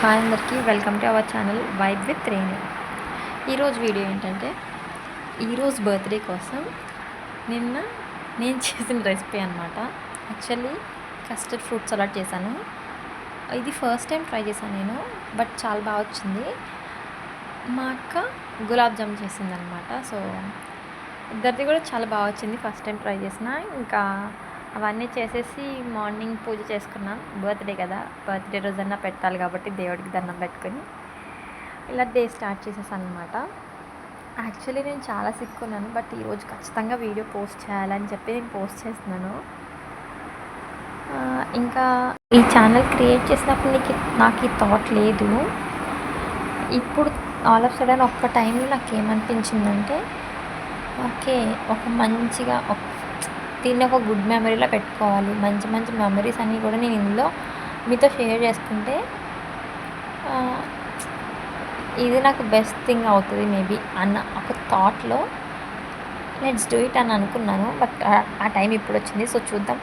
Hi అందరికీ welcome to our channel vibe with Renu. ఈరోజు video ఏంటంటే ఈరోజు బర్త్డే కోసం నిన్న నేను చేసిన రెసిపీ అనమాట. యాక్చువల్లీ కస్టర్డ్ ఫ్రూట్ సలాడ్ చేశాను. ఇది ఫస్ట్ టైం ట్రై చేశాను నేను, బట్ చాలా బాగా వచ్చింది. మా అక్క గులాబ్ జామ్ చేసిందనమాట. సో ఇద్దరిది కూడా చాలా బాగా వచ్చింది. ఫస్ట్ టైం ట్రై చేసిన. ఇంకా అవన్నీ చేసేసి మార్నింగ్ పూజ చేసుకున్నాం. బర్త్డే కదా, బర్త్డే రోజన్నా పెట్టాలి కాబట్టి దేవుడికి దండం పెట్టుకొని ఇలా డే స్టార్ట్ చేసేసాను అనమాట. యాక్చువల్లీ నేను చాలా సిక్ ఉన్నాను, బట్ ఈరోజు ఖచ్చితంగా వీడియో పోస్ట్ చేయాలని చెప్పి నేను పోస్ట్ చేస్తున్నాను. ఇంకా ఈ ఛానల్ క్రియేట్ చేసినప్పుడు నాకు ఈ థాట్ లేదు. ఇప్పుడు ఆల్ ఆఫ్ సడన్ ఒక్క టైంలో నాకు ఏమనిపించిందంటే, ఓకే, ఒక మంచిగా దీన్ని ఒక గుడ్ మెమరీలో పెట్టుకోవాలి. మంచి మంచి మెమరీస్ అన్నీ కూడా నేను ఇందులో మీతో షేర్ చేసుకుంటే ఇది నాకు బెస్ట్ థింగ్ అవుతుంది మేబీ అన్న ఒక థాట్లో లెట్స్ డూ ఇట్ అని అనుకున్నాను. బట్ ఆ టైం ఇప్పుడు వచ్చింది. సో చూద్దాం